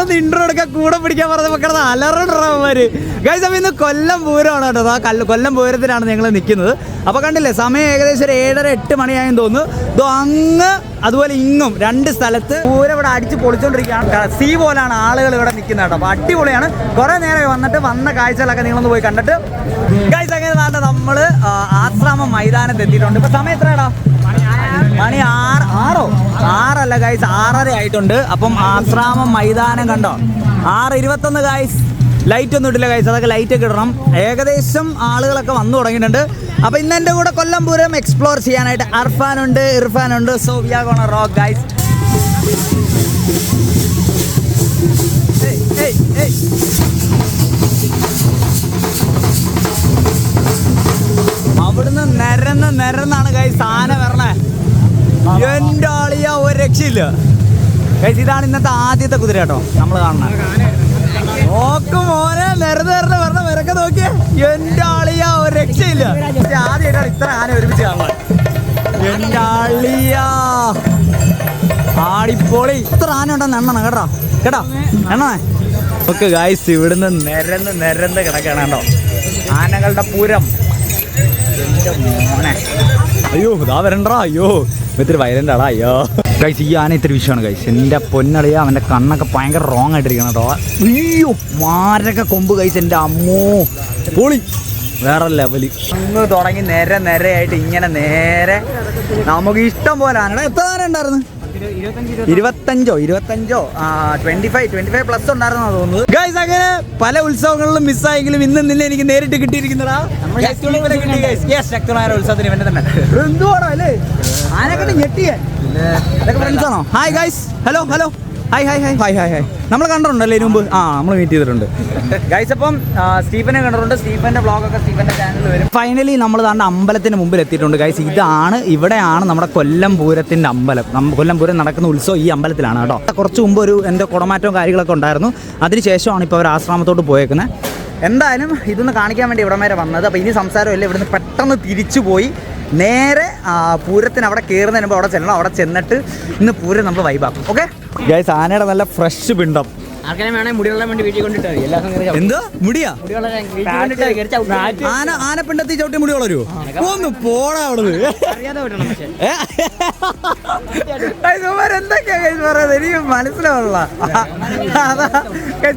നമ്മളൊന്ന് ഇൻട്രോ എടുക്കാൻ കൂടെ പിടിക്കാൻ പറഞ്ഞ മക്കളത് അലറമാര് ഗൈസ്. അപ്പോൾ ഇന്ന് കൊല്ലം പൂരമാണ് കേട്ടോ. കൊല്ലം പൂരത്തിലാണ് ഞങ്ങൾ നിൽക്കുന്നത്. അപ്പോൾ കണ്ടില്ലേ, സമയം ഏകദേശം ഒരു 7:30-8 മണിയായെന്ന് തോന്നുന്നു. ഇതോ അങ്ങ് അതുപോലെ ഇങ്ങും രണ്ട് സ്ഥലത്ത് പൂരം ഇവിടെ അടിച്ച് പൊളിച്ചുകൊണ്ടിരിക്കുകയാണ്. സീ പോലാണ് ആളുകൾ ഇവിടെ നിൽക്കുന്നത് കേട്ടോ. അപ്പോൾ അടിപൊളിയാണ്. കുറേ നേരം വന്ന കാഴ്ചകളൊക്കെ നിങ്ങളൊന്ന് പോയി കണ്ടിട്ട് ഗൈസ്. അങ്ങനെ നാട്ടെ നമ്മൾ ആശ്രാമം മൈതാനത്ത് എത്തിയിട്ടുണ്ട്. ഇപ്പോൾ സമയം എത്രയാടാ? മണി 6 ഗൈസ്, 6:30 ആയിട്ടുണ്ട്. അപ്പം ആശ്രാമം മൈതാനം കണ്ടോ, 6:21 ഗൈസ്. ലൈറ്റ് ഒന്നും ഇട്ടില്ല ഗൈസ്, അതൊക്കെ ലൈറ്റൊക്കെ ഇടണം. ഏകദേശം ആളുകളൊക്കെ വന്നു തുടങ്ങിയിട്ടുണ്ട്. അപ്പോൾ ഇന്ന് എൻ്റെ കൂടെ കൊല്ലം പൂരം എക്സ്പ്ലോർ ചെയ്യാനായിട്ട് അർഫാനുണ്ട്, ഇർഫാനുണ്ട്. So we are gonna rock guys. അവിടുന്ന് നിരന്നാണ് ഗൈസ് ആന വരണേ. എൻ്റെ ആളിയ ഒരു രക്ഷയില്ല ഗൈസ്. ഇതാണ് ഇന്നത്തെ ആദ്യത്തെ കുതിര കേട്ടോ നമ്മൾ കാണുന്നത്. നോക്ക് മോനെ, നിരന്ന് വരണ വിരക്കെ നോക്കിയേ. എൻ്റെ ആളിയ ഒരു രക്ഷയില്ല. ആദ്യമായിട്ടാണ് ഇത്ര ആന ഒരുമിച്ച് കാണുന്നത്. എൻ്റെ ആളിയ ആടിപ്പോളി. ഇത്ര ആന ഉണ്ടെന്ന് എണ്ണണം കേട്ടോ എണ്ണേ. ഓക്കെ ഗൈസ്, ഇവിടുന്ന് നിരന്ന് കിടക്കണം കേട്ടോ ആനകളുടെ പൂരം. മോനെ അയ്യോ ഇതാ വരണ്ടാ. അയ്യോ ഇത്തിരി വയലൻ്റ് ആടാ. അയ്യോ ഗൈസ്, ഈ ആന ഇത്തിരി വിഷയമാണ് ഗൈസ്. എൻ്റെ പൊന്നളിയ അവൻ്റെ കണ്ണൊക്കെ ഭയങ്കര റോങ് ആയിട്ടിരിക്കണം കേട്ടോ. അയ്യോ മാരൊക്കെ കൊമ്പ് ഗൈസ്. എൻ്റെ അമ്മോ പൊളി, വേറെ ലെവല്. അങ്ങ് തുടങ്ങി നിരയായിട്ട് ഇങ്ങനെ നേരെ നമുക്ക് ഇഷ്ടം പോലെ ആനയുടെ. എത്ര ആന ഉണ്ടായിരുന്നു? 25 25 പ്ലസ് ഉണ്ടായിരുന്നാ തോന്നുന്നത് ഗൈസ്. അങ്ങനെ പല ഉത്സവങ്ങളിലും മിസ്സായെങ്കിലും ഇന്ന് എനിക്ക് നേരിട്ട് കിട്ടിയിരിക്കുന്നതാ ശക്തമായ ഉത്സവത്തിന് വേണ്ടി തന്നെ. എന്തുവാണോ അല്ലേ ആനക്കെട്ട് ഞെട്ടിയേ. ഇതൊക്കെ ഫ്രണ്ട്സാണോ? Hi guys, hello hi. നമ്മൾ കണ്ടിട്ടുണ്ടല്ലേ ഇതിനു മുമ്പ്? നമ്മൾ മീറ്റ് ചെയ്തിട്ടുണ്ട് ഗൈസ്. അപ്പം സ്റ്റീഫനെ കണ്ടിട്ടുണ്ട്. സ്റ്റീഫന്റെ വ്ളോഗൊക്കെ സ്റ്റീഫന്റെ ചാനലിൽ വരും. ഫൈനലി നമ്മൾ താണ്ട അമ്പലത്തിന് മുമ്പിൽ എത്തിയിട്ടുണ്ട് ഗൈസ്. ഇവിടെയാണ് നമ്മുടെ കൊല്ലം പൂരത്തിന്റെ അമ്പലം. കൊല്ലം പൂരം നടക്കുന്ന ഉത്സവം ഈ അമ്പലത്തിലാണ് കേട്ടോ. കുറച്ച് മുമ്പ് എൻ്റെ കുടമാറ്റവും കാര്യങ്ങളൊക്കെ ഉണ്ടായിരുന്നു. അതിനുശേഷമാണ് ഇപ്പോൾ അവർ ആശ്രമത്തോട്ട് പോയേക്കുന്നത്. എന്തായാലും ഇതൊന്ന് കാണിക്കാൻ വേണ്ടി ഇവിടം വരെ വന്നത്. അപ്പോൾ ഇനി സംസാരമില്ല, ഇവിടുന്ന് പെട്ടെന്ന് തിരിച്ചു പോയി നേരെ പൂരത്തിന് അവിടെ കയറുന്നതിന് മുമ്പ് അവിടെ ചെല്ലണം. അവിടെ ചെന്നിട്ട് ഇന്ന് പൂരം നമ്മൾ വൈബാക്കും. ഓക്കെ ഗൈസ്, ആനയുടെ നല്ല ഫ്രഷ് പിണ്ടം. എന്തോ മുടിയാ? ആനപ്പിണ്ടത്തി ചവിട്ടി മുടി വളരുമോ? ഒന്ന് പോടാ അവിടുന്ന്. എന്തൊക്കെയാ കഴിച്ച് പറയുന്നത് എനിക്ക് മനസ്സിലാവുള്ള.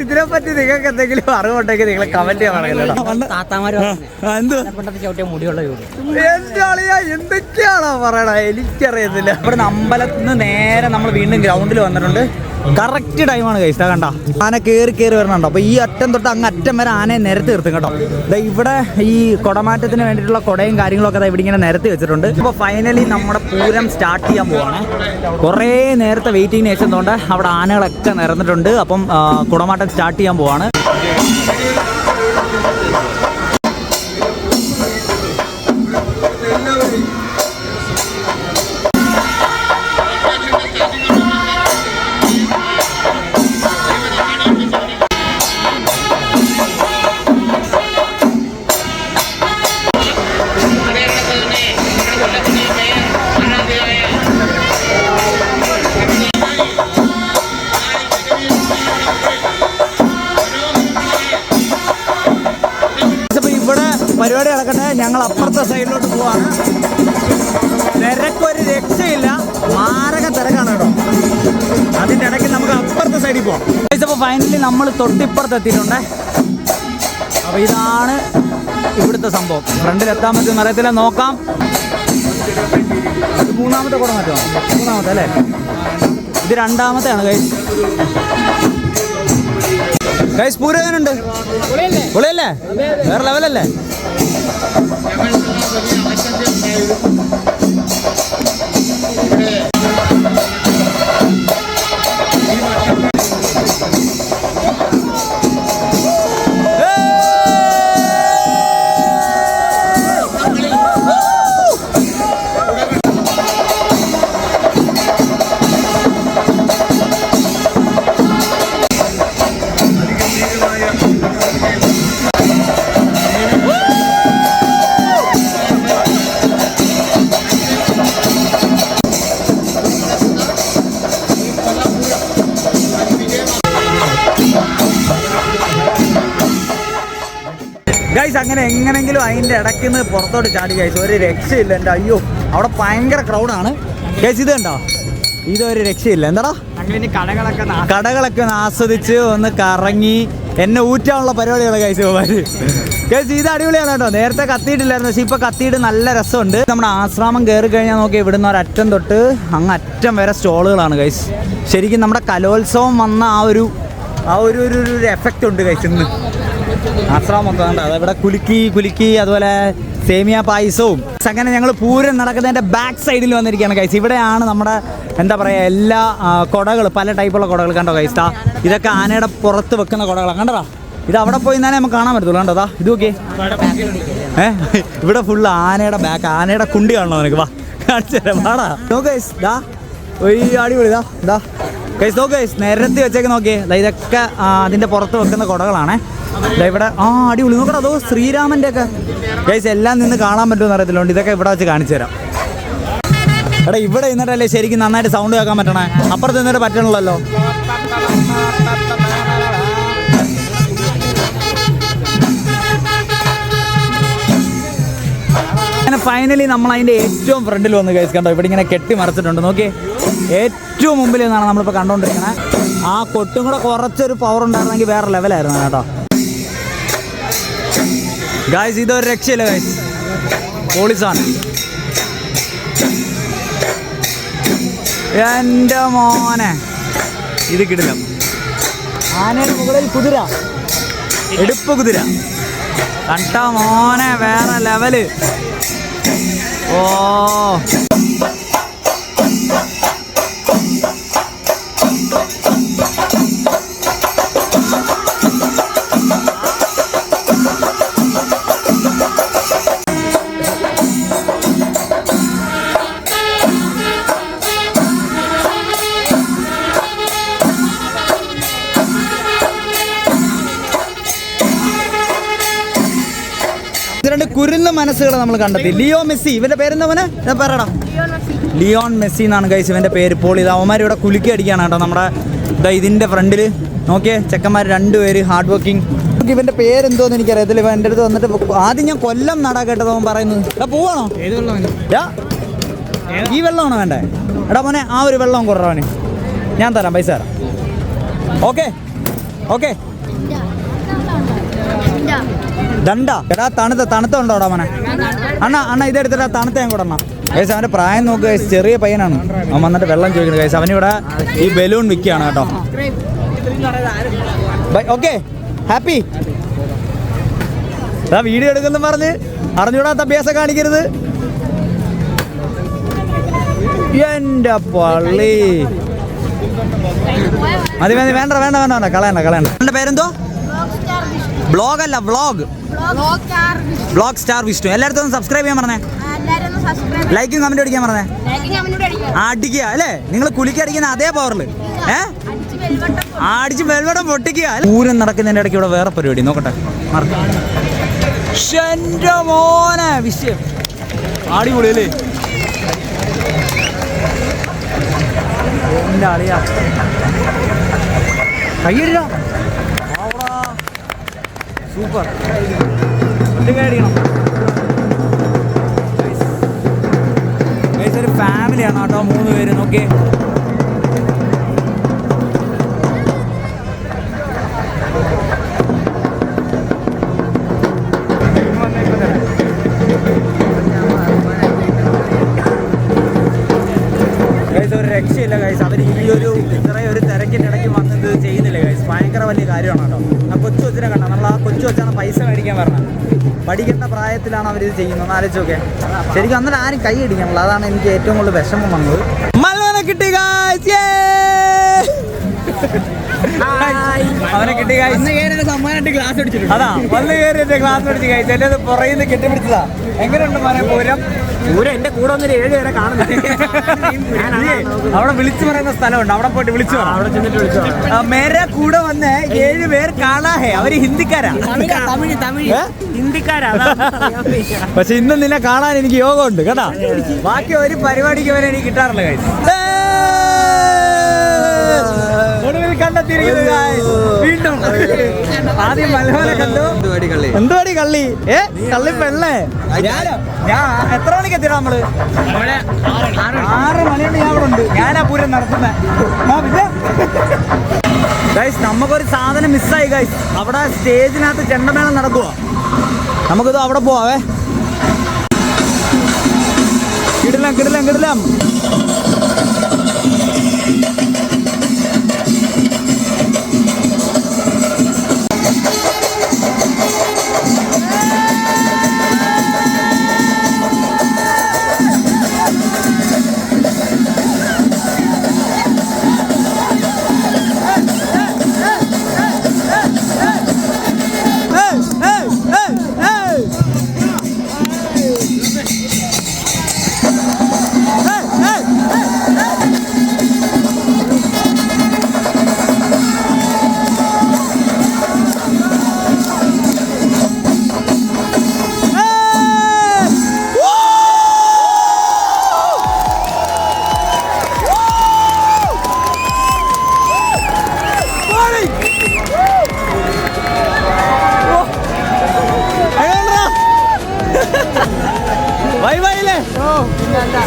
ഇതിനെപ്പറ്റി നിങ്ങൾക്ക് എന്തെങ്കിലും അറിവുണ്ടെങ്കിൽ നിങ്ങൾ കമന്റ് ചെയ്യാൻ പറയല്ലോ. എന്തൊക്കെയാണോ പറയണ എനിക്കറിയത്തില്ല. ഇവിടുന്ന് അമ്പലത്തിൽ നിന്ന് നേരെ നമ്മൾ വീണ്ടും ഗ്രൗണ്ടിൽ വന്നിട്ടുണ്ട്. കറക്റ്റ് ടൈമാണ് കഴിച്ച കണ്ട. ആന കയറി വരണുണ്ടോ. അപ്പോൾ ഈ അറ്റം തൊട്ട് അങ്ങ് അറ്റം വരെ ആനയെ നിരത്തി നിർത്തും കേട്ടോ. ഇവിടെ ഈ കുടമാറ്റത്തിന് വേണ്ടിയിട്ടുള്ള കുടയും കാര്യങ്ങളൊക്കെ ഇവിടെ ഇങ്ങനെ നിരത്തി വെച്ചിട്ടുണ്ട്. ഇപ്പോൾ ഫൈനലി നമ്മുടെ പൂരം സ്റ്റാർട്ട് ചെയ്യാൻ പോവാണ്. കുറേ നേരത്തെ വെയിറ്റിംഗിന് വെച്ചതുകൊണ്ട് അവിടെ ആനകളൊക്കെ നിരന്നിട്ടുണ്ട്. അപ്പം കുടമാറ്റം സ്റ്റാർട്ട് ചെയ്യാൻ പോവാണ്. പരിപാടി നടക്കട്ടെ. ഞങ്ങൾ അപ്പുറത്തെ സൈഡിലോട്ട് പോവാണ്. തിരക്കൊരു രക്ഷയില്ല, മാരക തിരക്കാണ് കേട്ടോ. അതിൻ്റെ ഇടയ്ക്ക് നമുക്ക് അപ്പുറത്തെ സൈഡിൽ പോവാം. അപ്പോൾ ഫൈനലി നമ്മൾ തൊട്ടിപ്പുറത്ത് എത്തിയിട്ടുണ്ട്. അപ്പോൾ ഇതാണ് ഇവിടുത്തെ സംഭവം. ഫ്രണ്ടിലെത്താൻ പറ്റുമെന്ന് അറിയത്തില്ല, നോക്കാം. ഇത് മൂന്നാമത്തെ കൂടെ മാറ്റോ? മൂന്നാമത്തെ അല്ലേ? ഇത് രണ്ടാമത്തെയാണ് ഗൈസ്. ഗൈസ് പൂരം എങ്ങനെയുണ്ട്? പൊളിയല്ലേ? വേറെ ലെവലല്ലേ? അങ്ങനെ എങ്ങനെങ്കിലും അതിൻ്റെ ഇടയ്ക്ക് നിന്ന് പുറത്തോട്ട് ചാടി ഗൈസ്. ഒരു രക്ഷയില്ല എൻ്റെ. അയ്യോ അവിടെ ഭയങ്കര ക്രൗഡാണ് ഗൈസ്. ഇത് കണ്ടോ, ഇതൊരു രക്ഷയില്ല. എന്താടാ കടകളൊക്കെ ഒന്ന് ആസ്വദിച്ച് ഒന്ന് കറങ്ങി എന്നെ ഊറ്റാനുള്ള പരിപാടികളെ ഗൈസ്. ഗൈസ് ഇത് അടിപൊളിയാണ് കേട്ടോ. നേരത്തെ കത്തിയിട്ടില്ലായിരുന്നു, പക്ഷേ ഇപ്പൊ കത്തിയിട്ട് നല്ല രസമുണ്ട്. നമ്മുടെ ആശ്രാമം കയറി കഴിഞ്ഞാൽ നോക്കി ഇവിടുന്ന് ഒരറ്റം തൊട്ട് അങ്ങ് അറ്റം വരെ സ്റ്റോളുകളാണ് ഗൈസ്. ശരിക്കും നമ്മുടെ കലോത്സവം വന്ന ആ ഒരു എഫക്റ്റ് ഉണ്ട് ഗൈസ് ഇന്ന് ആശ്രാമം മൊത്തം. ഇവിടെ കുലുക്കി അതുപോലെ സേമിയ പായസവും. അങ്ങനെ ഞങ്ങൾ പൂരം നടക്കുന്നതിൻ്റെ ബാക്ക് സൈഡിൽ വന്നിരിക്കുകയാണ് ഗൈസ്. ഇവിടെയാണ് നമ്മുടെ എന്താ പറയുക എല്ലാ കുടകൾ, പല ടൈപ്പുള്ള കുടകൾ കണ്ടോ ഗൈസ്. ഇതൊക്കെ ആനയുടെ പുറത്ത് വെക്കുന്ന കുടകളാണ് കണ്ടോ. ഇത് അവിടെ പോയി തന്നെ നമുക്ക് കാണാൻ പറ്റത്തുള്ളൂ കണ്ടോ. ഇത് നോക്കിയേ, ഇവിടെ ഫുള്ള് ആനയുടെ ബാക്ക്, ആനയുടെ കുണ്ടി കാണണോ നിനക്ക്? വാ കാണിച്ചു തരാം, വാടാ. നോക്ക് ഗൈസ്, അടിപൊളി ഇതാ ഗൈസ്. നോക്ക് ഗൈസ്, നിരത്തി വെച്ചേക്ക് നോക്കിയേ. ഇതൊക്കെ അതിൻ്റെ പുറത്ത് വെക്കുന്ന കുടകളാണേ. ഇവിടെ അടിപൊളി നോക്കടാ. അതോ ശ്രീരാമൻ്റെ ഒക്കെ ഗൈസ് എല്ലാം നിന്ന് കാണാൻ പറ്റുമെന്ന് അറിയത്തില്ലോണ്ട് ഇതൊക്കെ ഇവിടെ വെച്ച് കാണിച്ചു തരാം. എടാ ഇവിടെ നിന്നിട്ടല്ലേ ശരിക്കും നന്നായിട്ട് സൗണ്ട് കേൾക്കാൻ പറ്റണേ, അപ്പുറത്ത് നിന്നിട്ട് പറ്റണല്ലോ. അങ്ങനെ ഫൈനലി നമ്മൾ അതിൻ്റെ ഏറ്റവും ഫ്രണ്ടിൽ വന്ന് ഗൈസ് കണ്ടോ. ഇവിടെ ഇങ്ങനെ കെട്ടി മറിച്ചിട്ടുണ്ട് നോക്കിയേ. ഏറ്റവും മുമ്പിൽ നിന്നാണ് നമ്മളിപ്പോൾ കണ്ടുകൊണ്ടിരിക്കണേ. ആ കൊട്ടും കൂടെ കുറച്ചൊരു പവർ ഉണ്ടായിരുന്നെങ്കിൽ വേറെ ലെവലായിരുന്നു കേട്ടോ ഗൈസ്. ഇതൊരു രക്ഷയില്ല ഗൈസ്, പോളിസാണ് എൻ്റെ മോനെ. ഇത് കിടില്ല. ആനയുടെ മുകളിൽ കുതിര, എടുപ്പ് കുതിര കണ്ട മോനെ, വേറെ ലെവല്. ഓ രണ്ട് കുരുന്ന മനസ്സുകൾ നമ്മൾ കണ്ടെത്തി. ലിയോ മെസ്സി, ഇവന്റെ പേരെന്താ മോനെ? പറയടാ. ലിയോൺ മെസ്സി എന്നാണ് ഗൈസ് ഇവന്റെ പേര്. പോളി അവന്മാർ ഇവിടെ കുലുക്കി അടിക്കുകയാണ് കേട്ടോ നമ്മുടെ ഇതിന്റെ ഫ്രണ്ടിൽ. നോക്കിയേ ചെക്കന്മാർ രണ്ടുപേര് ഹാർഡ് വർക്കിംഗ്. ഇവന്റെ പേരെന്തോന്ന് എനിക്കറിയത്തില്ല. ഇവ എൻ്റെ അടുത്ത് വന്നിട്ട് ആദ്യം ഞാൻ കൊല്ലം നടാ കേട്ടത് അവൻ പറയുന്നത്. എടാ പോവാണോ? ഈ വെള്ളമാണോ വേണ്ടേ? എടാ മോനെ ആ ഒരു വെള്ളം കുറവന് ഞാൻ തരാം, പൈസ തരാം. Okay okay. ദണ്ട എടാ തണുത്തുണ്ടോടാ മോനെ? അണ്ണ ഇതെടുത്തിട്ട് തണുത്ത ഞാൻ കൂടെ. ഗൈസ് അവൻ്റെ പ്രായം നോക്കുക ഗൈസ്, ചെറിയ പയ്യനാണ്. അവൻ വന്നിട്ട് വെള്ളം ചോദിക്കുന്നത് ഗൈസ്. അവനിവിടെ ഈ ബലൂൺ വിൽക്കുകയാണ് കേട്ടോ. Okay happy. വീഡിയോ എടുക്കുന്നു പറഞ്ഞ് അറിഞ്ഞൂടാത്ത അഭ്യാസം കാണിക്കരുത്. എൻ്റെ പള്ളി. മതി വേണ്ട കളയണ്ട. എൻ്റെ പേരെന്തോ? ബ്ലോഗ് അല്ല വ്ളോഗ്. Vlog star Vishnu. എല്ലായിടത്തും സബ്സ്ക്രൈബ് ചെയ്യാൻ പറഞ്ഞേ, ലൈക്കും കമന്റ് അടിക്കാൻ പറഞ്ഞേ. അടിക്കുക അല്ലേ നിങ്ങൾ കുലുക്കി അടിക്കുന്ന അതേ പവറിൽ അടിച്ച് വെൽവടം പൊട്ടിക്കുക. പൂരം നടക്കുന്നതിൻ്റെ ഇടയ്ക്ക് ഇവിടെ വേറെ പരിപാടി നോക്കട്ടെ. മോനെ വിഷയം അടിപൊളി അല്ലേ? എൻ്റെ അളിയാ കയ്യടിയാ. സൂപ്പർ. ഒരു ഫാമിലിയാണ് കേട്ടോ, 3 പേര്. നോക്കിയേ ഒരു രക്ഷയില്ല ഗൈസ്. അവർ ഈ ഒരു ഇത്രയൊരു തിരക്കിൻ്റെ ഇടയ്ക്ക് വന്നത് ചെയ്യുന്നില്ല ഗൈസ്. ഭയങ്കര വലിയ കാര്യമാണ് കേട്ടോ. ആ കൊച്ചു കൊച്ചിനെ കണ്ട നമ്മൾ ആ കൊച്ചു കൊച്ചാണ് പൈസ മേടിക്കാൻ പറഞ്ഞത്. പഠിക്കേണ്ട പ്രായത്തിലാണ് അവരിത് ചെയ്യുന്നത്. ആലോചിച്ച് നോക്കെ. ശരിക്കും അന്നേരം ആരും കൈ അടിക്കാനുള്ള. അതാണ് എനിക്ക് ഏറ്റവും കൂടുതൽ വിഷമം വന്നത്. മൽവനെ കിട്ടി ഗൈസ്. അവനെ കിട്ടി ഗൈസ്. അതാ വന്ന് കയറി എന്റെ ക്ലാസ് അടിച്ച് ഗൈസ്. എന്റെ അത് പുറയുന്ന കെട്ടിപ്പിടിച്ചതാ. എങ്ങനെയുണ്ട് മോനെ പൂരം? പൂരം എന്റെ കൂടെ വന്നൊരു 7 പേരെ കാണുന്നത്. അവിടെ വിളിച്ചു പറയുന്ന സ്ഥലമുണ്ട്, അവിടെ പോയിട്ട് വിളിച്ചു പറ. മേരെ കൂടെ വന്ന് 7 പേർ കാണാഹേ. അവര് ഹിന്ദിക്കാരാ, ഹിന്ദിക്കാരാ. പക്ഷെ ഇന്ന് നിന്നെ കാണാൻ എനിക്ക് യോഗമുണ്ട് കേട്ടാ. ബാക്കി ഒരു പരിപാടിക്ക് വരെ എനിക്ക് കിട്ടാറില്ല ഗൈസ്. ഒടുവിൽ കണ്ടെത്തിയിരിക്കുന്നത് വീണ്ടും. ആദ്യം മലമല കണ്ടു. എന്തുവാടി കള്ളി? കള്ളി പെണ്ണേ. ഞാൻ എത്ര മണിക്ക് എത്തിടാ നമ്മള്? 6 മണിയുണ്ട്. ഞാൻ അവിടെ ഉണ്ട്. ഞാനാ പൂരം നടത്തുന്നത്. ഗൈസ് നമുക്കൊരു സാധനം മിസ്സായി ഗൈസ്. അവിടെ സ്റ്റേജിനകത്ത് ചെണ്ടമേളം നടക്കുക. നമുക്കിത് അവിടെ പോവാവേ. കിടിലം കിടിലം കിടിലം.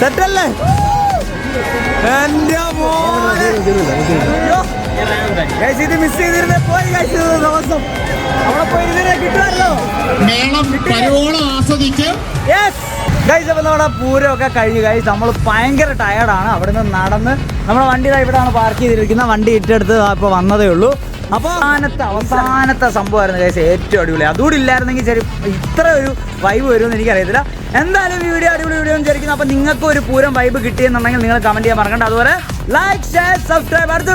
സെറ്റല്ലേ എന്റെ മോനെ. ഇത് മിസ് ചെയ്തിരുന്നേ പോയി ദിവസം അവിടെ പോയിരുന്നേ കിട്ടുമല്ലോ. അപ്പൊ നമ്മുടെ പൂരമൊക്കെ കഴിഞ്ഞു ഗൈസ്. നമ്മൾ ഭയങ്കര ടയർഡാണ്. അവിടെ നിന്ന് നടന്ന് നമ്മുടെ വണ്ടി ഇവിടെയാണ് പാർക്ക് ചെയ്തിരിക്കുന്നത്. വണ്ടി ഇട്ടെടുത്ത് ഇപ്പോൾ വന്നതേ ഉള്ളൂ. അപ്പോൾ അവസാനത്തെ സംഭവമായിരുന്നു ഗൈസ്. ഏറ്റവും അടിപൊളി. അതുകൂടി ഇല്ലായിരുന്നെങ്കിൽ ശരി ഇത്ര ഒരു വൈബ് വരുമെന്ന് എനിക്കറിയത്തില്ല. എന്തായാലും വീഡിയോ അടിപൊളി വീഡിയോ വിചാരിക്കുന്നു. അപ്പോൾ നിങ്ങൾക്ക് ഒരു പൂരം വൈബ് കിട്ടിയെന്നുണ്ടെങ്കിൽ നിങ്ങൾ കമന്റ് ചെയ്യാൻ മറക്കണ്ട. അതുപോലെ ലൈക്ക് ഷെയർ സബ്സ്ക്രൈബ്. അടുത്ത